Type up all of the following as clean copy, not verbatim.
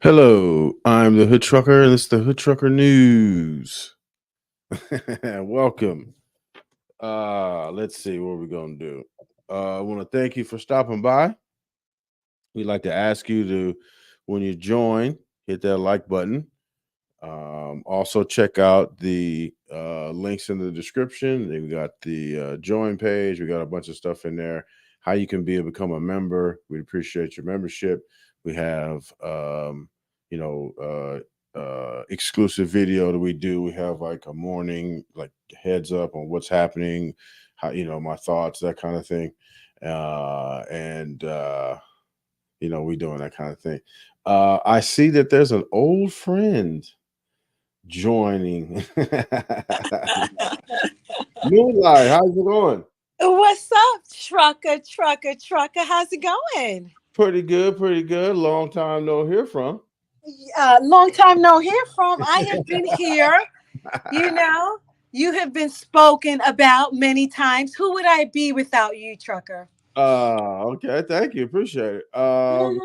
Hello, I'm the Hood Trucker, and this is the Hood Trucker News. Welcome. Let's see what we're gonna do. I want to thank you for stopping by. We'd like to ask you to, when you join, hit that like button. Also, check out the links in the description. We got the join page. We got a bunch of stuff in there. How you can become a member. We appreciate your membership. We have, exclusive video that we do. We have like a morning, like heads up on what's happening, how my thoughts, that kind of thing, and we doing that kind of thing. I see that there's an old friend joining. Moonlight, how's it going? What's up, trucker? How's it going? Pretty good, pretty good. Long time no hear from. Long time no hear from. I have been here. You know, you have been spoken about many times. Who would I be without you, trucker? Okay, thank you, appreciate it. Mhm.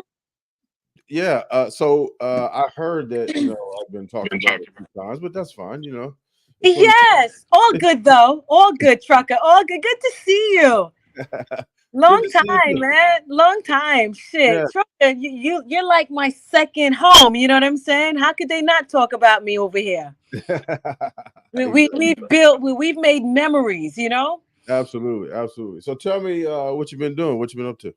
Yeah, I heard that I've been talking about it a few times, but that's fine. It's what Yes, all good though. All good, trucker. All good. Good to see you. good Long to see you time, too. man. Long time. Yeah. Shit, trucker. You're like my second home. You know what I'm saying? How could they not talk about me over here? Exactly. We've made memories. Absolutely, absolutely. So tell me what you've been doing, what you've been up to.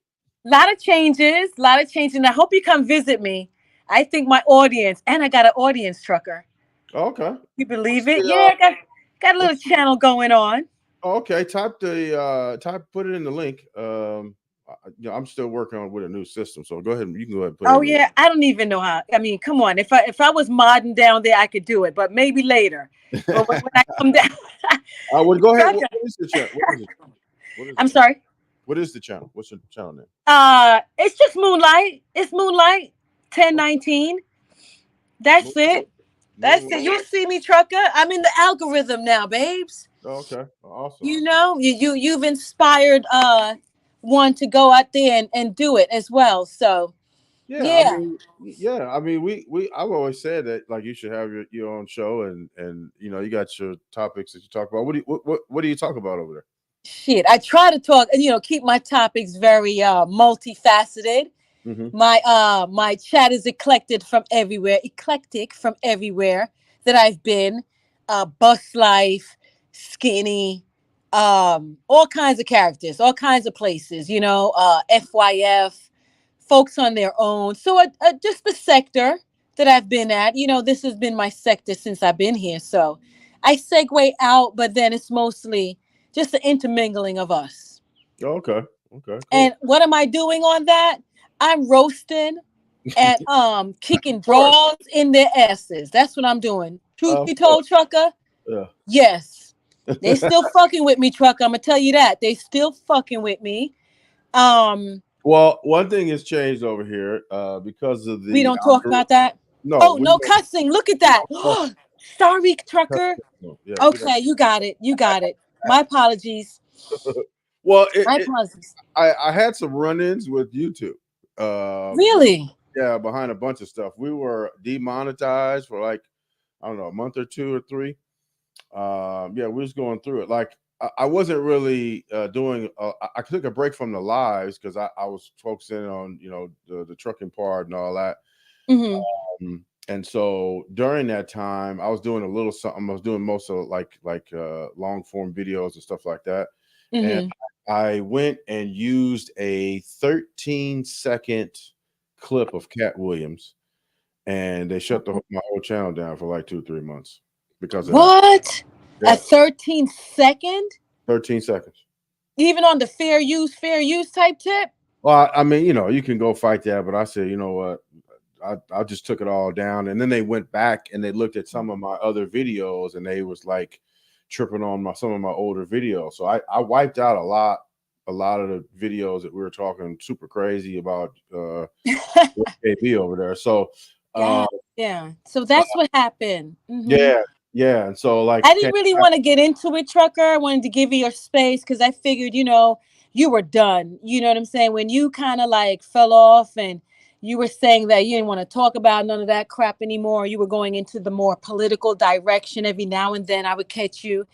A lot of changes. And I hope you come visit me. I think my audience, and I got an audience, trucker. Okay. You What's believe it? the Yeah, I got a little what's channel going on. Okay, put it in the link. I'm still working on with a new system, so go ahead. You can go ahead and put it Oh in the yeah, I don't even know how. I mean, come on. If I was modding down there, I could do it, but maybe later. But when I come down, well, go ahead. trucker. What is the channel? What is it? What is I'm it? sorry. What is the channel? What's your channel name? It's just Moonlight. It's Moonlight 1019. Moon, That's it. That's it. Moonlight. You'll see me, trucker. I'm in the algorithm now, babes. Okay, awesome. You've inspired one to go out there and do it as well. So Yeah, I yeah. mean, we I've always said that like you should have your own show and you got your topics that you talk about. What do you talk about over Shit. I try to talk and keep my topics very multifaceted. there? Mm-hmm. My chat is eclectic from everywhere that I've been. Bus life, skinny, all kinds of characters, all kinds of places, FYF, folks on their own. So just the sector that I've been at, this has been my sector since I've been here. So I segue out, but then it's mostly just the intermingling of us. Okay, okay, cool. And what am I doing on that? I'm roasting and kicking Of course. draws in their asses. That's what I'm doing. Truth Of be course. told, trucker, Yeah. yes. They still fucking with me, trucker. I'm gonna tell you that. They still fucking with me. Um, Well, one thing has changed over here because of we the don't talk algorithm. about that. No, Oh, we no don't. cussing. Look at We that. don't cuss. Sorry, Cuss. trucker. No, yeah, we don't. Okay, you got it. You got it. My apologies. Well, My apologies. I had some run-ins with YouTube. Um, Really? yeah, behind a bunch of stuff. We were demonetized for like I don't know a month or two or three. Yeah, we was going through it. Like I wasn't really doing. I took a break from the lives because I was focusing on the trucking part and all that. Mm-hmm. And so during that time, I was doing a little something. I was doing most of long form videos and stuff like that. And Mm-hmm. I went and used a 13-second clip of Cat Williams, and they shut my whole channel down for like 2 or 3 months because of that. What? A Yeah, 13-second? 13 seconds. Even on the fair use type tip? Well, I mean, you can go fight that, but I said, you know what? I just took it all down, and then they went back and they looked at some of my other videos, and they was like tripping on some of my older videos. So I wiped out a lot of the videos that we were talking super crazy about KB over there. So uh, Yeah, yeah. So that's what happened. yeah, yeah, and so like I didn't really want to get into it, trucker. I wanted to give you your space because I figured, you were done. You know what I'm saying? When you kind of like fell off and you were saying that you didn't want to talk about none of that crap anymore. You were going into the more political direction. Every now and then I would catch you,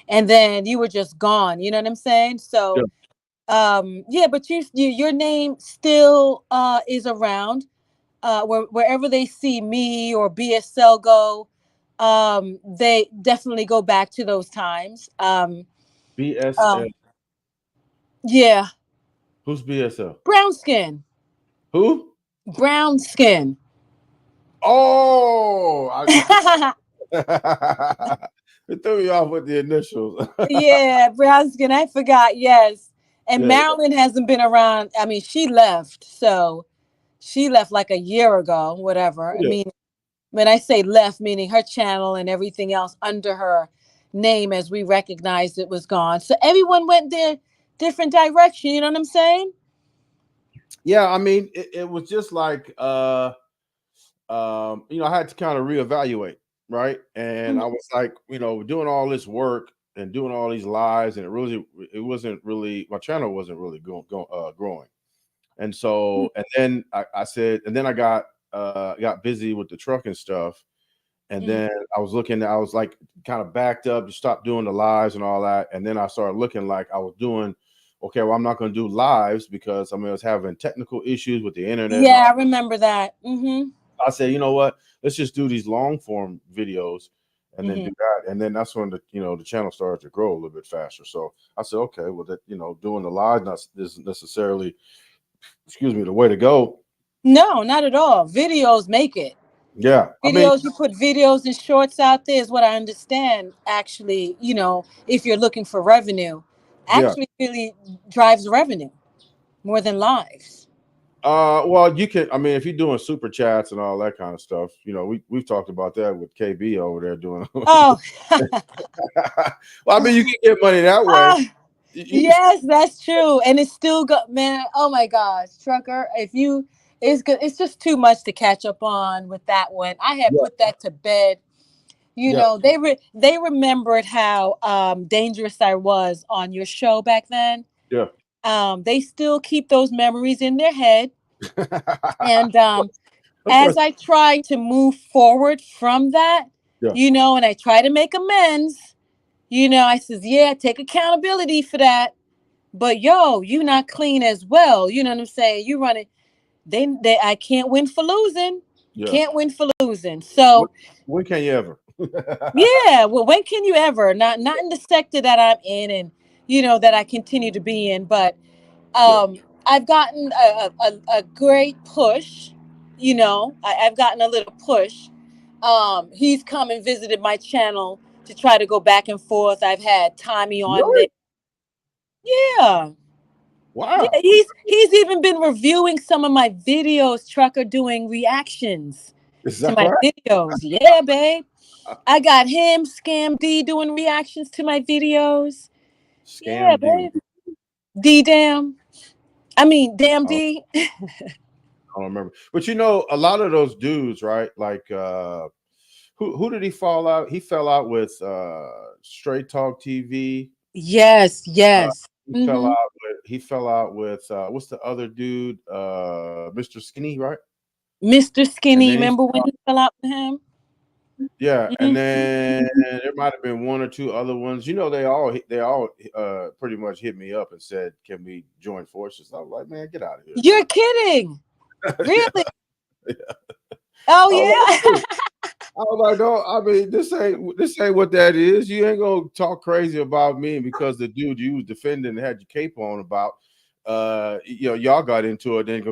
and then you were just gone. You know what I'm saying? Yeah. So yeah, but your name still is around. Wherever they see me or BSL go, they definitely go back to those times. BSL. Um, yeah, Who's BSL? brown skin, Who? brown skin. Oh, it threw me off with the initials. Yeah, brown skin. I forgot. Yes, and Yeah, Marilyn hasn't been around. I mean, she left, so she left like a year ago. Whatever. I yeah, mean, when I say left, meaning her channel and everything else under her name as we recognized it was gone. So everyone went their different direction. You know what I'm saying? yeah. I mean, it was just like I had to kind of reevaluate, right? And Mhm. I was like, doing all this work and doing all these lives, and it wasn't really my channel wasn't really growing. And so, and then I said, and then I got busy with the trucking stuff, and Mhm. then I was like kind of backed up, to stop doing the lives and all that, and then I started looking like I was doing. Okay, well, I'm not going to do lives because I was having technical issues with the internet and Yeah, all. I remember that. I said, you know what? Let's just do these long form videos and then Hmm. do that. And then that's when the channel started to grow a little bit faster. So I said, okay, well that doing the live not isn't necessarily, excuse me, the way to go. No, not at all. Videos make it. Yeah. I mean, Videos, you put videos and shorts out there is what I understand. Actually, if you're looking for revenue, yeah. actually really drives revenue more than lives. Well, you can. I mean, if you're doing super chats and all that kind of stuff, we've talked about that with KB over there doing. Oh, Well, I mean, you can get money that way. ah, You can. yes, that's true, and it's still good, man. Oh my gosh, trucker, if you, it's good. It's just too much to catch up on with that one. I had Yeah. put that to bed. Yeah. They remembered how dangerous I was on your show back then. Yeah. They still keep those memories in their head, and Of course. as I try to move forward from that, Yeah. and I try to make amends. I says, yeah, take accountability for that. But yo, you not clean as well. You know what I'm saying? You running. They I can't win for losing. Yeah. Can't win for losing. When, So when can you ever? yeah, well, when can you ever? Not in the sector that I'm in, and that I continue to be in. But Yeah. I've gotten a great push. I've gotten a little push. He's come and visited my channel to try to go back and forth. I've had Tommy on there. Really? Yeah. Yeah, Wow. he's even been reviewing some of my videos, trucker doing reactions Is to that my right? videos. Yeah, babe. I got him, Scam D, doing reactions to my videos. Yeah, Scam D. babe. D damn. I mean, damn I don't, D. I don't remember. But a lot of those dudes, right? Like who did he fall out? He fell out with Straight Talk TV. Yes, Uh, yes. Hmm. he fell out with what's the other dude? Mr. Skinny, right? Mr. And Skinny, then he remember when he fell out with him? yeah, and then Mhm. there might have been one or two other ones. They all pretty much hit me up and said, "Can we join forces?" I was like, "Man, get out of here, You're kidding. man!" Really? Yeah. Oh, I was like, yeah. "Dude," I was like, "No, I mean, this ain't what that is. You ain't gonna talk crazy about me because the dude you was defending and had your cape on about, y'all got into it. Then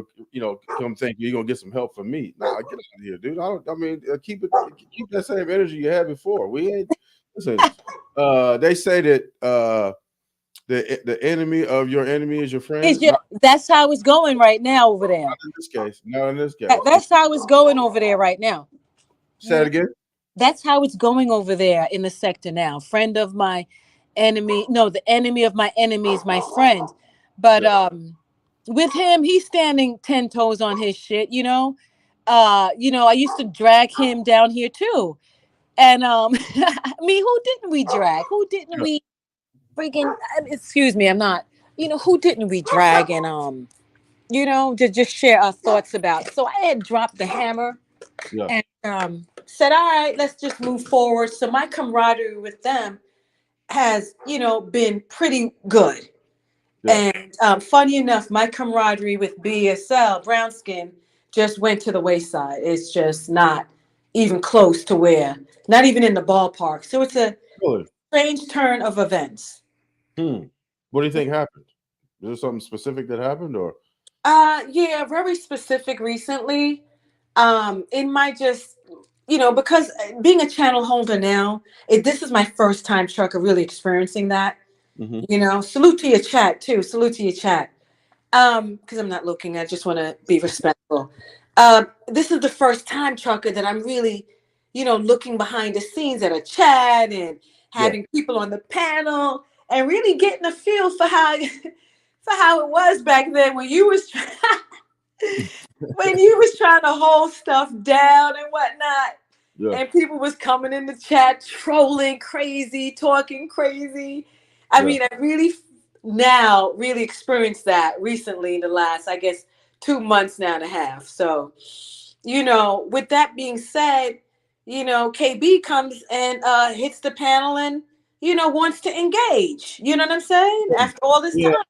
come think you're gonna get some help from me. Nah, get out of here, dude. I don't. I mean, keep that same energy you had before. We ain't listen. They say that the enemy of your enemy is your friend. Not That's how it's going right now over there. in this case. Not in this case. That's how it's going over there right now. Say it again. That's how it's going over there in the sector now. Friend of my enemy, no, the enemy of my enemy is my friend. But Yeah. with him, he's standing 10 toes on his shit, I used to drag him down here too. And I mean, who didn't we drag? Who didn't Yeah. we freaking excuse me, I'm not, who didn't we drag and to just share our thoughts about. So I had dropped the hammer Yeah. and said, all right, let's just move forward. So my camaraderie with them has, been pretty good. Yeah. And funny enough, my camaraderie with BSL, brown skin, just went to the wayside. It's just not even close to where, not even in the ballpark. So it's a Really? strange turn of events. Hmm. What do you think happened? Is there something specific that happened, or? Yeah, very specific recently. In my just, because being a channel holder now, this is my first time, Trucker, really experiencing that. Mm-hmm. Salute to your chat too. Salute to your chat. Because I'm not looking, I just want to be respectful. This is the first time, Trucker, that I'm really, looking behind the scenes at a chat and Yeah. having people on the panel and really getting a feel for how for how it was back then when you was when you was trying to hold stuff down and whatnot, Yeah. and people was coming in the chat trolling crazy, talking crazy. I Yeah. mean, I really now really experienced that recently in the last, I guess, 2 months now and a half. So, with that being said, KB comes and hits the panel and wants to engage. You know what I'm saying? After all this Yeah. time.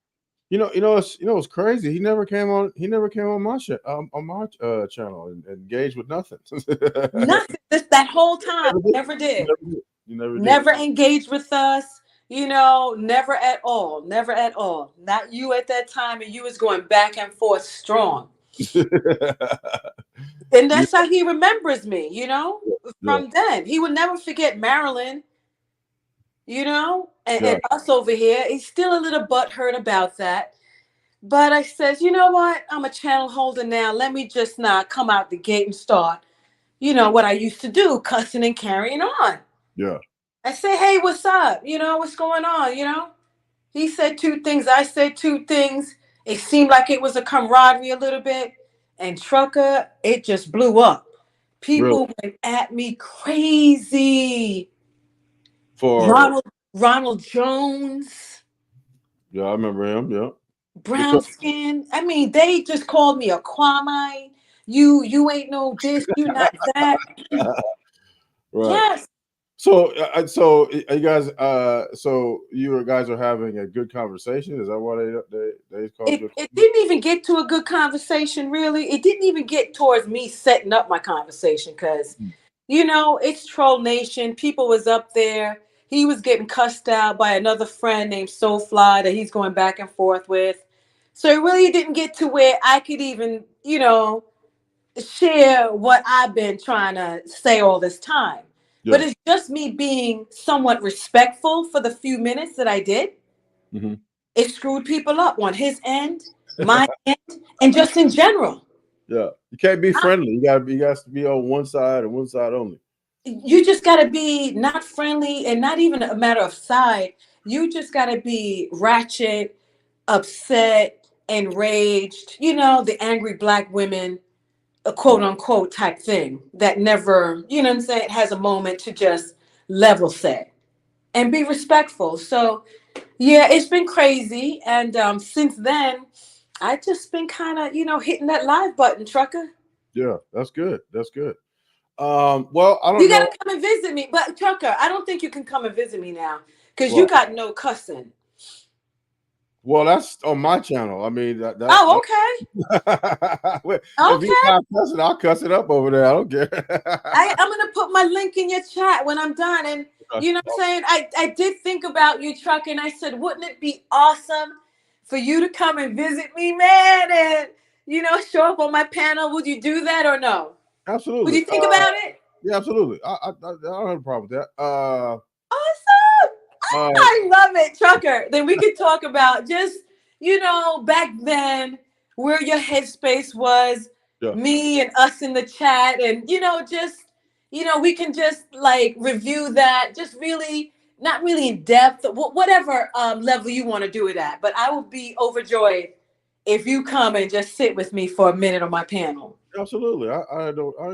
It's crazy. He never came on. He never came on my channel and engaged with nothing. Nothing. That whole time, Never did. never did. You never did. You never did. Never engaged with us. Never at all. Never at all. Not you at that time, and you was going back and forth strong. And Yeah. that's how he remembers me. Yeah. From then, he would never forget Marilyn. And Yeah. us over here. He's still a little butthurt about that. But I says, you know what? I'm a channel holder now. Let me just not come out the gate and start, what I used to do, cussing and carrying on. Yeah. I say, hey, what's up? What's going on? He said two things. I said two things. It seemed like it was a camaraderie a little bit. And Trucker, it just blew up. Really. People went at me crazy. For Ronald Jones, Yeah, I remember him. Yeah. brown Because skin. I mean, they just called me a Kwame. You ain't no this, you not that. right. Yes. So you guys, so you guys are having a good conversation. Is that why they called you? It didn't even get to a good conversation, really. It didn't even get towards me setting up my conversation because, it's Troll Nation. People was up there. He was getting cussed out by another friend named Soulfly that he's going back and forth with. So it really didn't get to where I could even, share what I've been trying to say all this time. But Yeah. it's just me being somewhat respectful for the few minutes that I did. Hmm. It screwed people up on his end, my end, and just in general. Yeah. You can't be I- friendly. You got to be on one side and one side only. You just got to be not friendly and not even a matter of side. You just got to be ratchet, upset, enraged, the angry black women, a quote unquote type thing that never, what I'm saying, has a moment to just level set and be respectful. So, yeah, it's been crazy. And since then, I just been kind of, hitting that live button, Trucker. Yeah, that's good. That's good. Well, I don't You know. gotta come and visit me, but Trucker, I don't think you can come and visit me now because you Well, got no cussing. well, that's on my channel. I mean, Oh, okay, if you're okay. not cussing, I'll cuss it up over there. I don't care. I'm gonna put my link in your chat when I'm done, and you know what I'm saying. I did think about you, Trucker, and I said, wouldn't it be awesome for you to come and visit me, man, and show up on my panel? Would you do that or no? Would Absolutely. you think about it? Yeah, absolutely. I don't have a problem with that. Awesome. Uh, I love it, Trucker. Then we could talk about just, back then where your headspace was, yeah, me and us in the chat, and, just, we can just like review that, just really, not really in depth, whatever level you want to do it at. But I will be overjoyed if you come and just sit with me for a minute on my panel. absolutely. I don't. I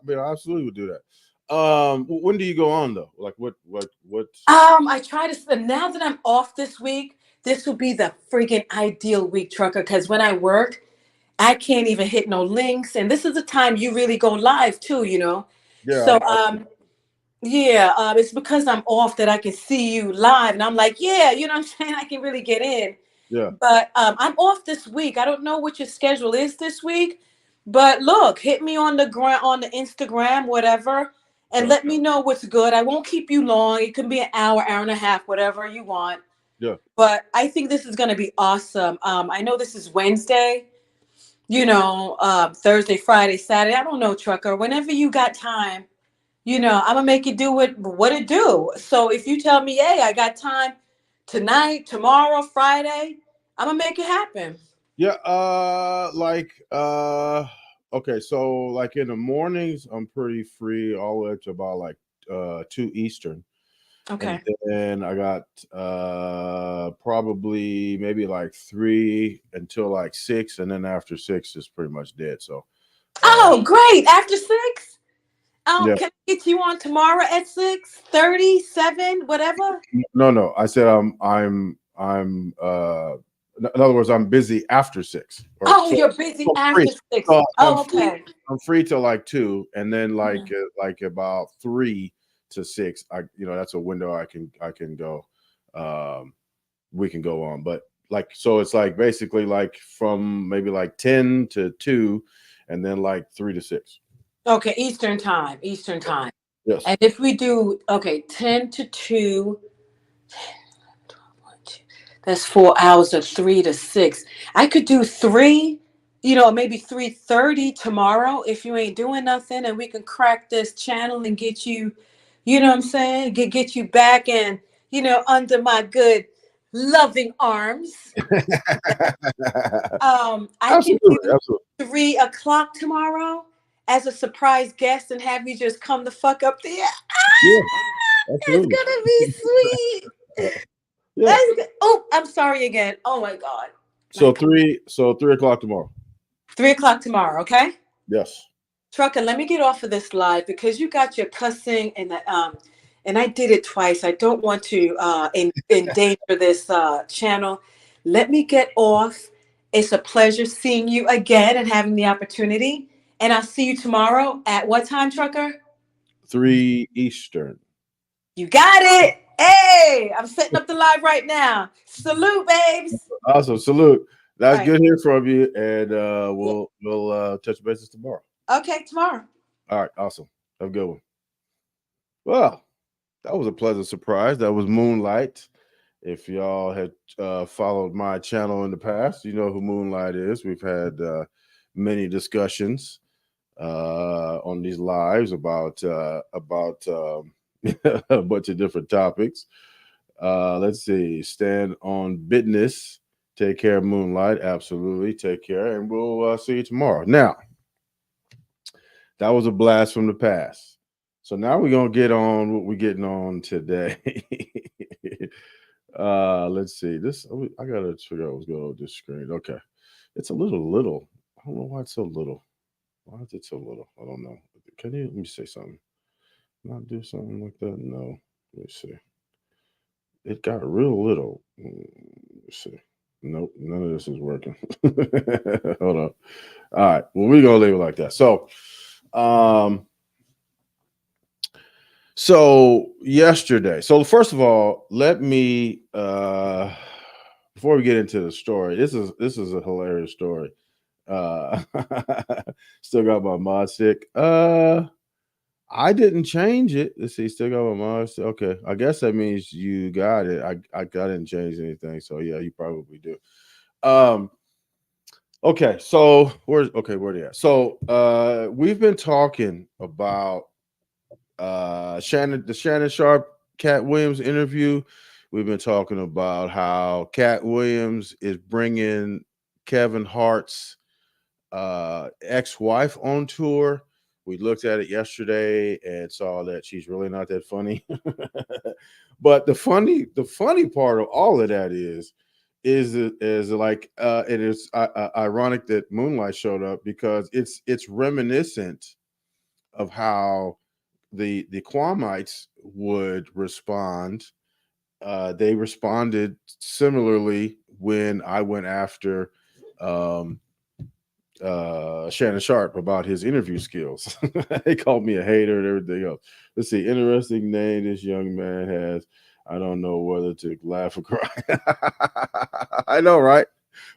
mean, I absolutely would do that. When do you go on though? Like what? I try to, now that I'm off this week, this will be the freaking ideal week, trucker. Because when I work, I can't even hit no links, and this is the time you really go live too. Yeah, So yeah, it's because I'm off that I can see you live, and I'm like, yeah, you know what I'm saying. I can really get in. yeah, But I'm off this week. I don't know what your schedule is this week, but look, hit me on the on the Instagram, whatever, and okay, let me know what's good. I won't keep you long. It can be an hour, hour and a half, whatever you want. yeah, But I think this is going to be awesome. I know this is Wednesday. Thursday, Friday, Saturday. I don't know, trucker. Whenever you got time, I'm gonna make it do what it do. So if you tell me, hey, I got time tonight, tomorrow, Friday, I'm gonna make it happen. yeah. Okay, so like in the mornings, I'm pretty free all the way up to about like 2 Eastern. And Okay. then I got probably maybe like 3 until like 6, and then after 6 is pretty much dead. So Oh, great. After 6? yeah, Can I get you on tomorrow at 6:37, whatever? no, no. I said I'm in other words, I'm busy after 6 or Oh, so, you're busy so free. after 6. So I'm Oh, free. okay. I'm free till like 2, and then Mhm. like about 3 to 6. That's a window I can go. Um, we can go on. But like, so it's like basically like from maybe like 10 to 2, and then like 3 to 6. Okay, Eastern time. Eastern time. Yes. And if we do, okay, 10 to 2, that's 4 hours of 3 to 6. I could do 3, maybe 3:30 tomorrow if you ain't doing nothing, and we can crack this channel and get you, you know what I'm saying? Get you back and, under my good loving arms. I can Absolutely. do Absolutely. 3 o'clock tomorrow as a surprise guest and have you just come the fuck up there. Yeah. It's Absolutely. gonna be sweet. Yeah. That's good. Oh, I'm sorry again. Oh my God. So My 3 o'clock tomorrow. 3 o'clock tomorrow, okay? Yes. Trucker, let me get off of this live because you got your cussing and I did it twice. I don't want to endanger this channel. Let me get off. It's a pleasure seeing you again and having the opportunity. And I'll see you tomorrow at what time, Trucker? 3 Eastern. You got it. Hey, I'm setting up the live right now. Salute, babes. Awesome. Salute. All That's right. good hearing from you. And Yeah. we'll touch bases tomorrow. Okay, tomorrow. All right. Awesome. Have a good one. Well, that was a pleasant surprise. That was Moonlight. If y'all had followed my channel in the past, you know who Moonlight is. We've had many discussions on these lives about a bunch of different topics. Let's see. Stand on business. Take care, Moonlight. Absolutely. Take care, and we'll see you tomorrow. Now, that was a blast from the past. So now we're gonna get on what we're getting on today. Let's see. I gotta figure out what's going on with this screen. Okay. It's a little. I don't know why it's so little. Why is it so little? I don't know. Can you let me say something? Not do something like that? No. Let me see. It got real little. Let's see. Nope, none of this is working. Hold on. All right. Well, we're gonna leave it like that. Um, so yesterday. So first of all, let me before we get into the story, this is a hilarious story. Uh Still got my mod stick. I didn't change it. Let's see, still got my mod stick. Okay. I guess that means you got it. I didn't change anything. So yeah, you probably do. Um okay, so where they at? So we've been talking about Shannon Sharp, Cat Williams interview. We've been talking about how Cat Williams is bringing Kevin Hart's ex-wife on tour. We looked at it yesterday and saw that she's really not that funny. But the funny part of all of that is like it is ironic that Moonlight showed up because it's reminiscent of how the Quamites would respond they responded similarly when I went after um, Shannon Sharp about his interview skills. They called me a hater and everything else. Let's see, interesting name this young man has. I don't know whether to laugh or cry. I know, right?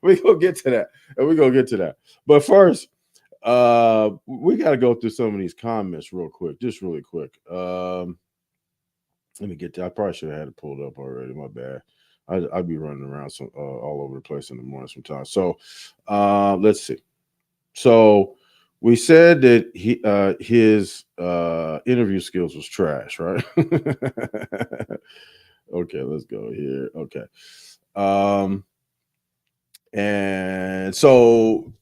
We gonna get to that, and we gonna get to that. But first, we got to go through some of these comments real quick, just really quick. Let me get to. I probably should have had it pulled up already. My bad. I'd be running around some all over the place in the morning sometimes. So, let's see. So we said that his interview skills was trash, right? Okay, let's go here. Okay. Um, and so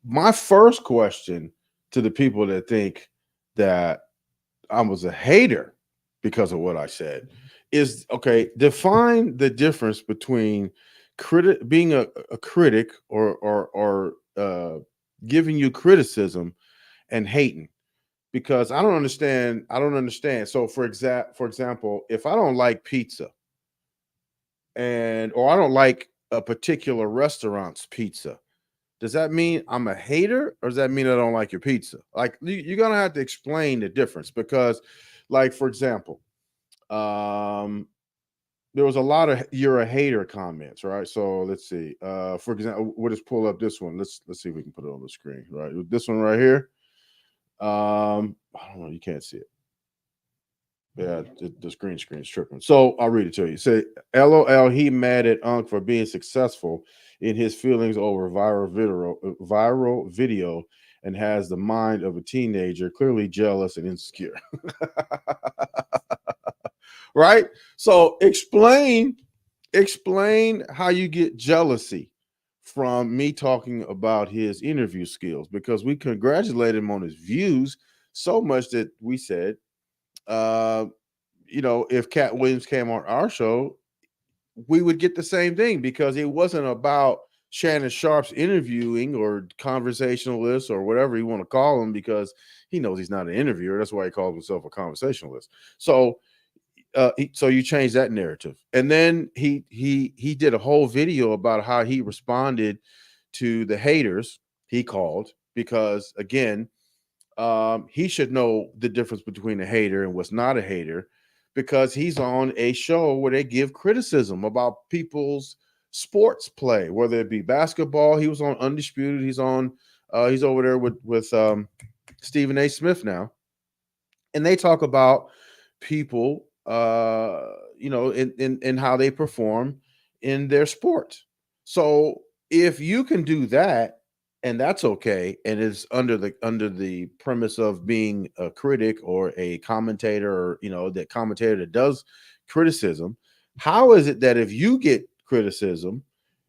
my first question to the people that think that I was a hater because of what I said is okay, define the difference between being a critic or giving you criticism and hating, because I don't understand. So for example, if I don't like pizza or I don't like a particular restaurant's pizza, does that mean I'm a hater or does that mean I don't like your pizza? Like you're gonna have to explain the difference because, like for example, um, there was a lot of "you're a hater" comments, right? So let's see. For example, we'll just pull up this one. Let's see if we can put it on the screen, right? This one right here. I don't know. You can't see it. Yeah, the screen's tripping. So I'll read it to you. Say, LOL, he mad at Unc for being successful in his feelings over viral video and has the mind of a teenager, clearly jealous and insecure. Right? So explain how you get jealousy from me talking about his interview skills, because we congratulated him on his views so much that we said, uh, if Cat Williams came on our show, we would get the same thing, because it wasn't about Shannon Sharp's interviewing or conversationalist or whatever you want to call him, because he knows he's not an interviewer. That's why he calls himself a conversationalist. So, so you change that narrative, and then he did a whole video about how he responded to the haters he called, because again, he should know the difference between a hater and what's not a hater, because he's on a show where they give criticism about people's sports play, whether it be basketball. He was on Undisputed. He's over there with Stephen A. Smith now, and they talk about people, in how they perform in their sport. So if you can do that, and that's okay, and it's under the premise of being a critic or a commentator, or that commentator that does criticism, how is it that if you get criticism,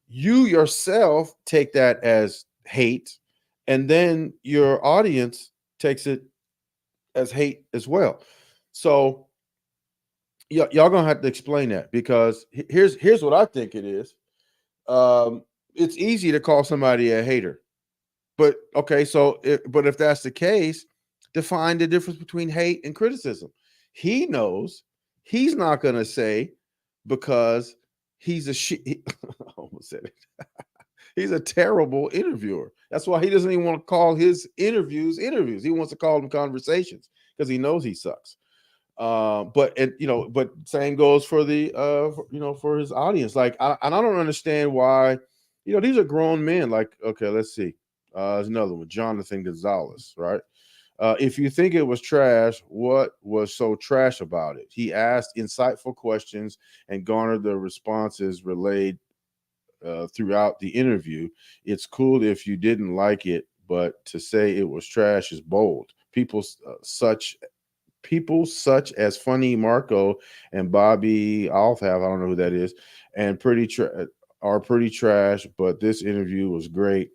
you yourself take that as hate, and then your audience takes it as hate as well? So y'all gonna have to explain that, because here's what I think it is. Um, it's easy to call somebody a hater, but okay, but if that's the case, define the difference between hate and criticism. He knows he's not gonna say, because he's a shit. I almost said it. He's a terrible interviewer. That's why he doesn't even want to call his interviews interviews. He wants to call them conversations, because he knows he sucks. But same goes for the for his audience. Like, and I don't understand why. These are grown men. Like, okay, let's see. There's another one, Jonathan Gonzalez, right? If you think it was trash, what was so trash about it? He asked insightful questions and garnered the responses relayed throughout the interview. It's cool if you didn't like it, but to say it was trash is bold. People such as Funny Marco and Bobby Althaf, I don't know who that is, and are pretty trash. But this interview was great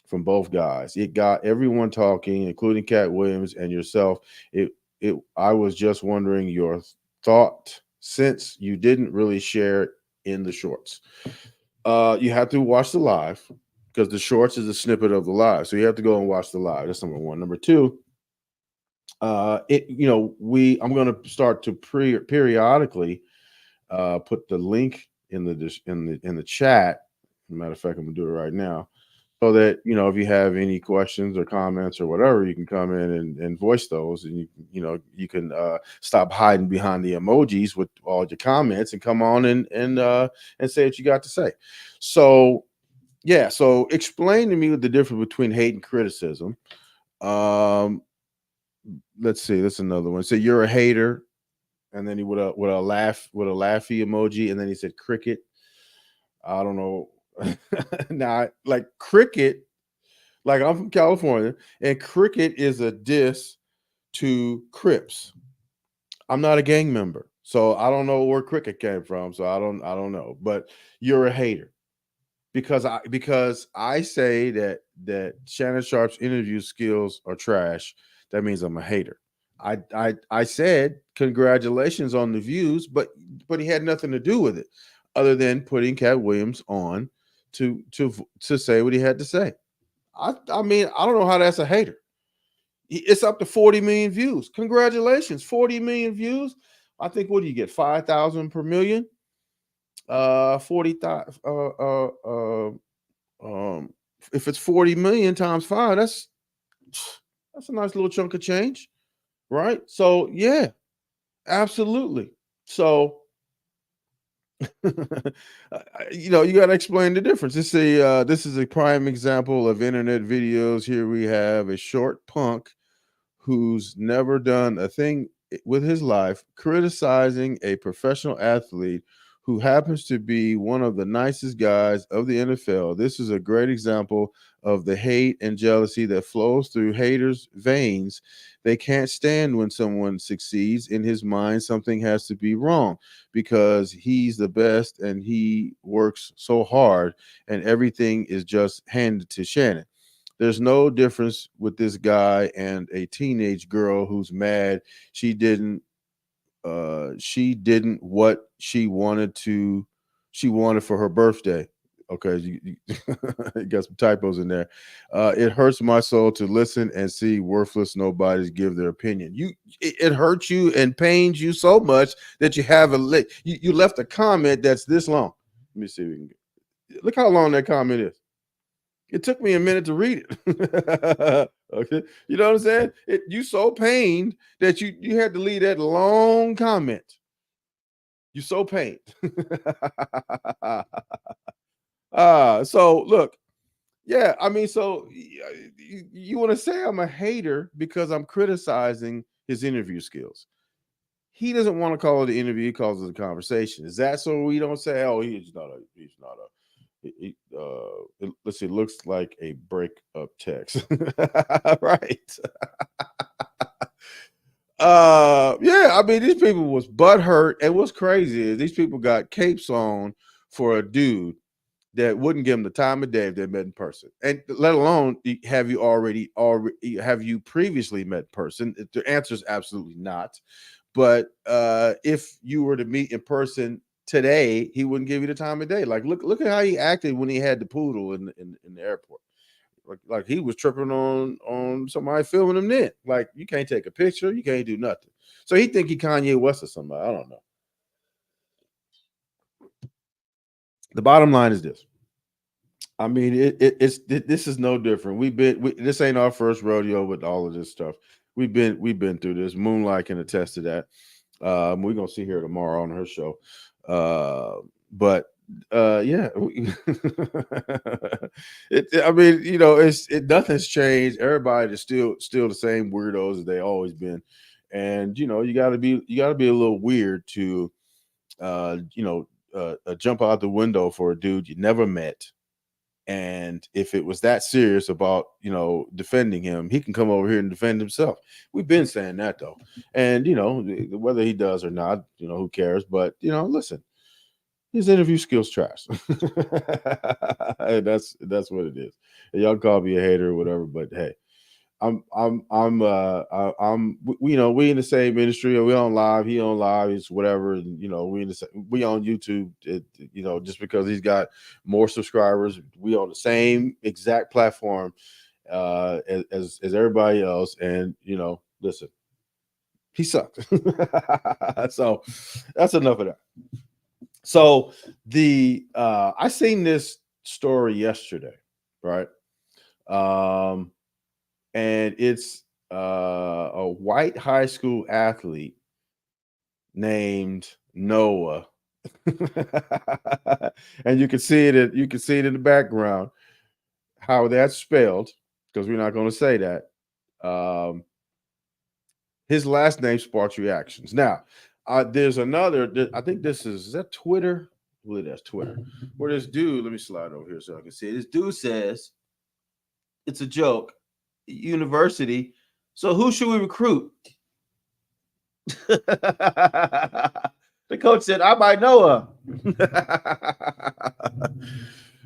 from both guys. It got everyone talking, including Cat Williams and yourself. I was just wondering your thought, since you didn't really share it in the shorts. You have to watch the live, because the shorts is a snippet of the live. So you have to go and watch the live. That's number one. Number two, I'm going to start to periodically Put the link in the chat. Matter of fact, I'm gonna do it right now, so that if you have any questions or comments or whatever, you can come in and voice those, and you can stop hiding behind the emojis with all your comments and come on and say what you got to say. So yeah, so explain to me the difference between hate and criticism. Um, let's see, that's another one. So you're a hater, and then he with a laughy emoji, and then he said cricket. I don't know. Now, like cricket, like I'm from California, and cricket is a diss to Crips. I'm not a gang member, so I don't know where cricket came from. So I don't know. But you're a hater because I say that Shannon Sharp's interview skills are trash. That means I'm a hater. I said congratulations on the views, but he had nothing to do with it, other than putting Cat Williams on to say what he had to say. I mean, I don't know how that's a hater. It's up to 40 million views. Congratulations, 40 million views. I think, what do you get? 5,000 per million. 40,000. Um, if it's 40 million times five, that's a nice little chunk of change, right? So yeah, absolutely. So you got to explain the difference. This is a prime example of internet videos. Here we have a short punk who's never done a thing with his life criticizing a professional athlete who happens to be one of the nicest guys of the NFL. This is a great example of the hate and jealousy that flows through haters' veins. They can't stand when someone succeeds. In his mind, something has to be wrong because he's the best and he works so hard, and everything is just handed to Shannon. There's no difference with this guy and a teenage girl who's mad she didn't what she wanted for her birthday. Okay, you got some typos in there. It hurts my soul to listen and see worthless nobodies give their opinion. It hurts you and pains you so much that you have you left a comment that's this long. Let me see if we can look how long that comment is. It took me a minute to read it. Okay, you know what I'm saying? You so pained that you had to leave that long comment. You so pained. So look, yeah, I mean, so you want to say I'm a hater because I'm criticizing his interview skills. He doesn't want to call it an interview; he calls it a conversation. Is that so we don't say, "Oh, he's not a let's see, looks like a breakup text." Right. Yeah, I mean, these people was butt hurt, and what's crazy is these people got capes on for a dude that wouldn't give them the time of day if they met in person, and let alone have you already have you previously met in person. The answer is absolutely not. But if you were to meet in person today, he wouldn't give you the time of day. Like, look at how he acted when he had the poodle in the airport. Like he was tripping on somebody filming him. Then, like, you can't take a picture, you can't do nothing. So he think he Kanye West or somebody. I don't know. The bottom line is this. I mean, this is no different. This ain't our first rodeo with all of this stuff. We've been through this. Moonlight can attest to that. We're gonna see her tomorrow on her show. But yeah, I mean, nothing's changed. Everybody is still the same weirdos as they always been, and you got to be a little weird to jump out the window for a dude you never met. And if it was that serious about defending him, he can come over here and defend himself. We've been saying that though, and whether he does or not, who cares? But listen, his interview skills trash. And that's what it is. And y'all call me a hater or whatever, but hey, we in the same industry. We on live, he on live, it's whatever. And we on YouTube. Just because he's got more subscribers, we on the same exact platform as everybody else. And listen, he sucks. So that's enough of that. So the I seen this story yesterday, right? Um, and it's a white high school athlete named Noah. And you can see it in the background how that's spelled, because we're not going to say that. Um, his last name sparks reactions. Now, there's another. I think is that Twitter. I believe that's Twitter. Where this dude, let me slide over here so I can see it. This dude says it's a joke. University. So who should we recruit? The coach said, I might know her.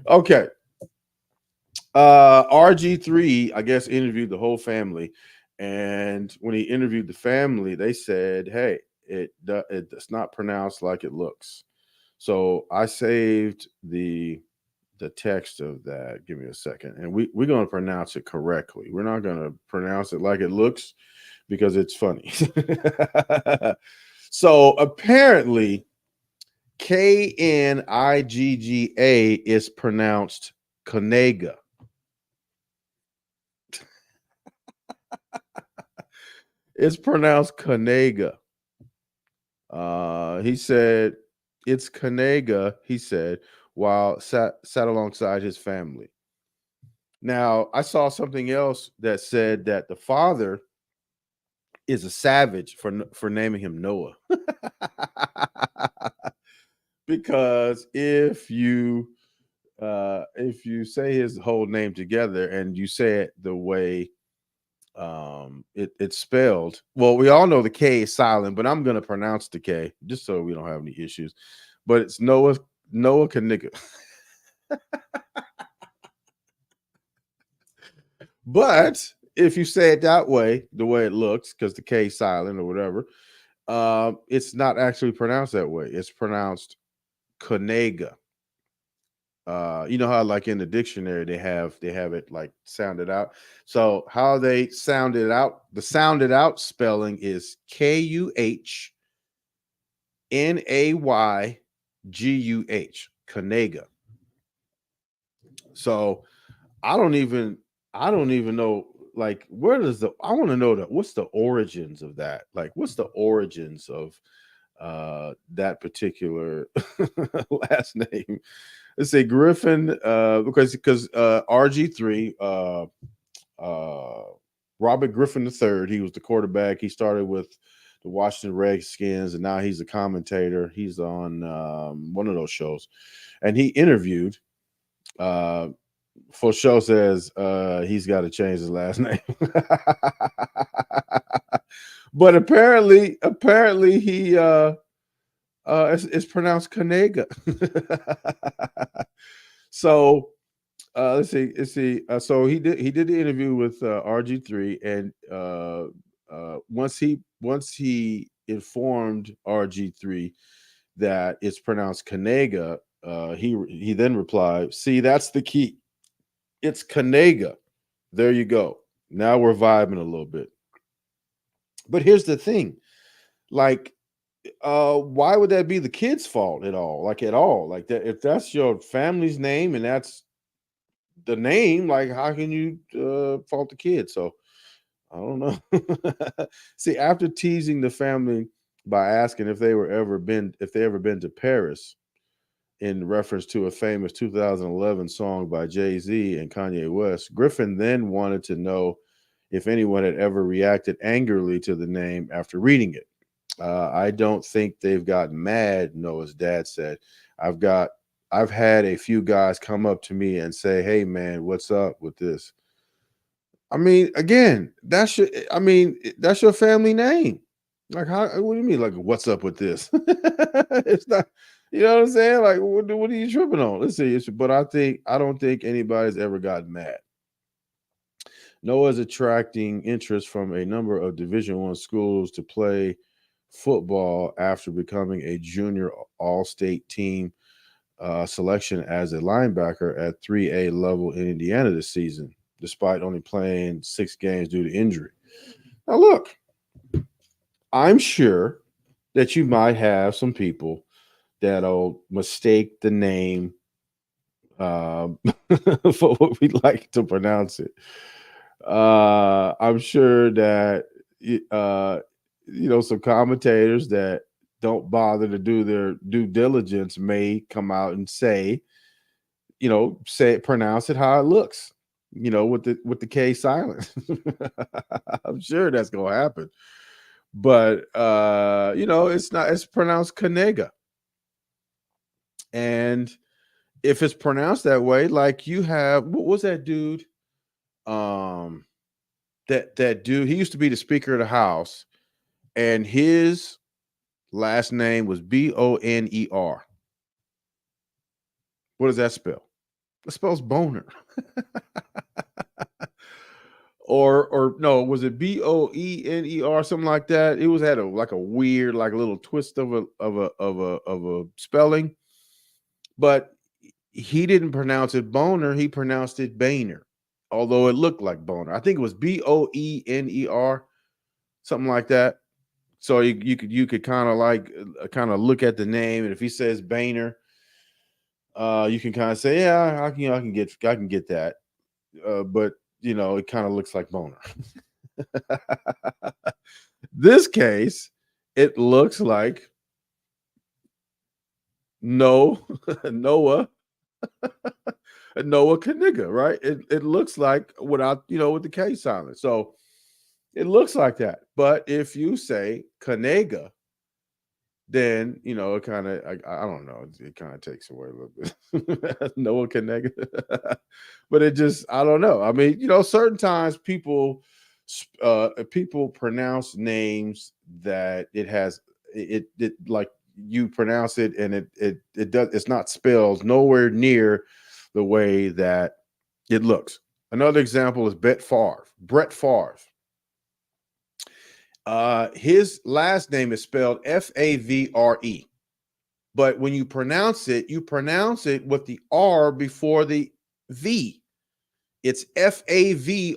Okay. RG3, I guess, interviewed the whole family. And when he interviewed the family, they said, hey, it's not pronounced like it looks. So I saved the text of that. Give me a second. And we're going to pronounce it correctly. We're not going to pronounce it like it looks because it's funny. So apparently, Knigga is pronounced Kanega. It's pronounced Kanega. He said it's Kanega, he said, while sat alongside his family. Now, I saw something else that said that the father is a savage for naming him Noah. Because if you say his whole name together and you say it the way it's spelled, well, we all know the K is silent, but I'm gonna pronounce the K just so we don't have any issues. But it's Noah Kanika. But if you say it that way, the way it looks, because the K is silent or whatever, it's not actually pronounced that way. It's pronounced Kanega. You know how like in the dictionary they have it like sounded out. So how they sounded out, the sounded out spelling is Kuhnayguh, Kanega. So I don't even I don't even know, like, where does the I want to know that what's the origins of that? Like, what's the origins of that particular last name? Let's say Griffin, because RG3, uh, Robert Griffin III, he was the quarterback. He started with the Washington Redskins, and now he's a commentator. He's on one of those shows, and he interviewed. For show says he's got to change his last name, but apparently he it's pronounced Kanega. So let's see. So he did the interview with RG3, and once he informed RG3 that it's pronounced Kanega, he then replied, "See, that's the key. It's Kanega. There you go. Now we're vibing a little bit." But here's the thing, like, why would that be the kid's fault at all? Like, at all? Like, that if that's your family's name and that's the name, like, how can you fault the kid? So I don't know. See, after teasing the family by asking if they ever been to Paris in reference to a famous 2011 song by Jay-Z and Kanye West, Griffin then wanted to know if anyone had ever reacted angrily to the name after reading it. I don't think they've gotten mad, Noah's dad said. I've got I've had a few guys come up to me and say, "Hey man, what's up with this?" I mean, again, that's your family name. Like, how? What do you mean? Like, what's up with this? It's not. You know what I'm saying? Like, what are you tripping on? Let's see. But I don't think anybody's ever gotten mad. Noah's attracting interest from a number of Division I schools to play football after becoming a junior all-state team selection as a linebacker at 3A level in Indiana this season, despite only playing 6 games due to injury. Now, look, I'm sure that you might have some people that'll mistake the name uh, for what we like to pronounce it. I'm sure that some commentators that don't bother to do their due diligence may come out and say, pronounce it how it looks, with the K silent. I'm sure that's gonna happen. But it's pronounced Kanega. And if it's pronounced that way, like you have, what was that dude? Um that dude, he used to be the Speaker of the House, and his last name was Boner. What does that spell? It spells boner. or no, was it Boener, something like that? It was had a weird, like a little twist of a spelling, but he didn't pronounce it boner, he pronounced it Boehner, although it looked like boner. I think it was Boener, something like that. So you could kind of kind of look at the name, and if he says Boehner, you can kind of say, yeah, I can get that. But it kind of looks like boner. This case, it looks like no Noah Noah Kaniga, right? It looks like without with the K silent. So it looks like that. But if you say Kanega, then it kind of I don't know, it kind of takes away a little bit. Noah Kanega. But it just, I don't know. I mean, certain times people pronounce names that it like you pronounce it, and it's not spelled nowhere near the way that it looks. Another example is Brett Favre. His last name is spelled Favre, but when you pronounce it with the R before the V. It's Favre.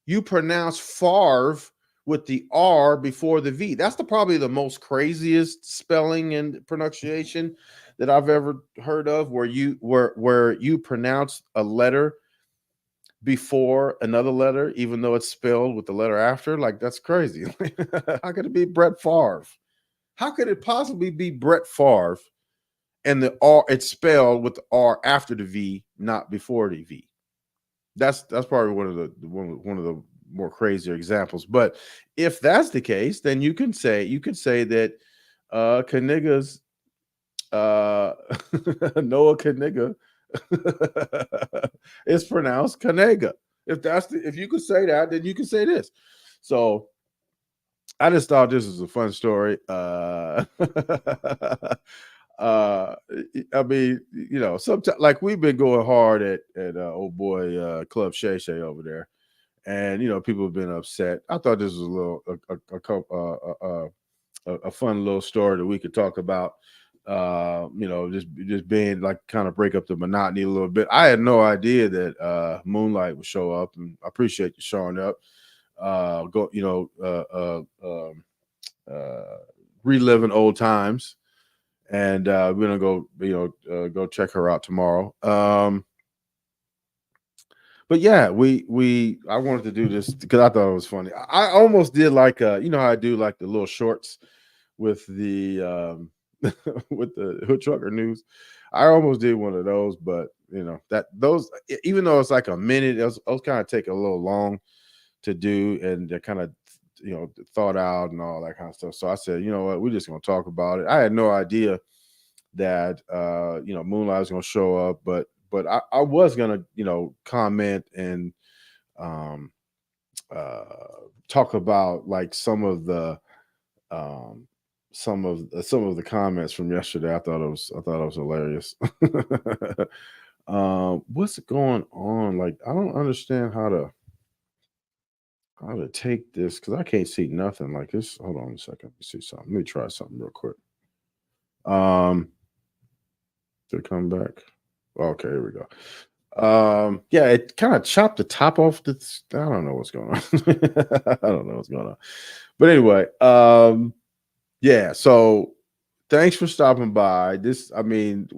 You pronounce Favre with the R before the V. That's probably the most craziest spelling and pronunciation that I've ever heard of, where you pronounce a letter before another letter, even though it's spelled with the letter after. Like, that's crazy. How could it be Brett Favre? How could it possibly be Brett Favre and the R, it's spelled with the R after the V, not before the V? That's probably one of the more crazier examples. But if that's the case, then you could say that Kaniga's Noah Kaniga is pronounced Kanega. If you could say that, then you can say this. So I just thought this was a fun story. I mean, sometimes, like, we've been going hard at old boy Club Shay Shay over there, and people have been upset. I thought this was a little a fun little story that we could talk about. Just being like, kind of break up the monotony a little bit. I had no idea that Moonlight would show up, and I appreciate you showing up. Reliving old times, and we're gonna go check her out tomorrow. But yeah, I wanted to do this because I thought it was funny. I almost did like how I do like the little shorts with the with the Hood Trucker News. I almost did one of those, but those, even though it's like a minute, those kind of take a little long to do, and they're kind of thought out and all that kind of stuff. So I said, you know what, we're just gonna talk about it. I had no idea that Moonlight was gonna show up, but I was gonna comment and um talk about like some of the comments from yesterday. I thought it was hilarious. What's going on? Like, I don't understand how to take this, because I can't see nothing like this. Hold on a second. Let me see something. Let me try something real quick. To come back. Okay, here we go. Yeah, it kind of chopped the top off the. I don't know what's going on. I don't know what's going on. But anyway, yeah. So thanks for stopping by. I mean,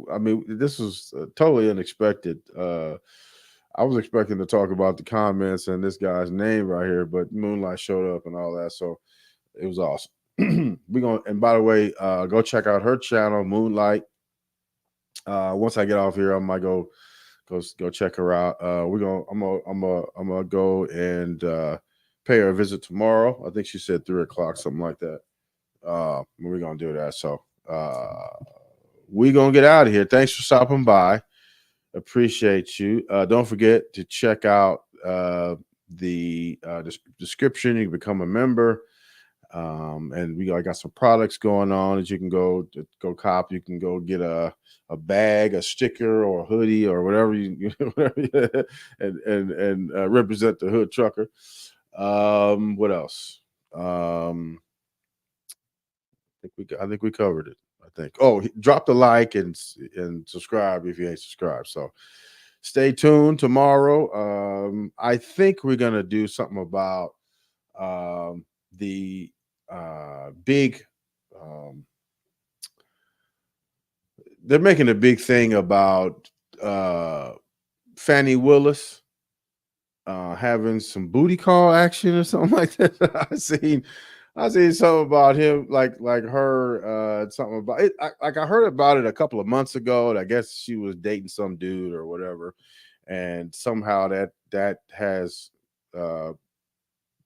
this was totally unexpected. I was expecting to talk about the comments and this guy's name right here, but Moonlight showed up and all that, so it was awesome. We're gonna, and by the way, go check out her channel, Moonlight. Once I get off here, I might go check her out. I'm gonna go and pay her a visit tomorrow. I think she said 3 o'clock, something like that. We're gonna do that. So we're gonna get out of here. Thanks for stopping by. Appreciate you. Don't forget to check out the description. You can become a member. And I got some products going on that you can go cop. You can go get a bag, a sticker, or a hoodie, or whatever whatever, and represent the hood trucker. What else? I think we covered it. I think. Oh, drop the like and subscribe if you ain't subscribed. So stay tuned tomorrow. I think we're gonna do something about the big. They're making a big thing about Fannie Willis having some booty call action or something like that. I seen something about him, like her, something about it. I heard about it a couple of months ago. And I guess she was dating some dude or whatever, and somehow that has an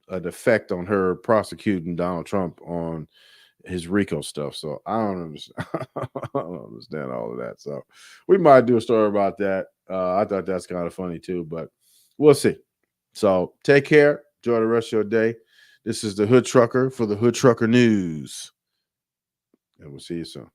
effect on her prosecuting Donald Trump on his RICO stuff. So I don't understand. I don't understand all of that. So we might do a story about that. I thought that's kind of funny too, but we'll see. So take care. Enjoy the rest of your day. This is the Hood Trucker for the Hood Trucker News. And we'll see you soon.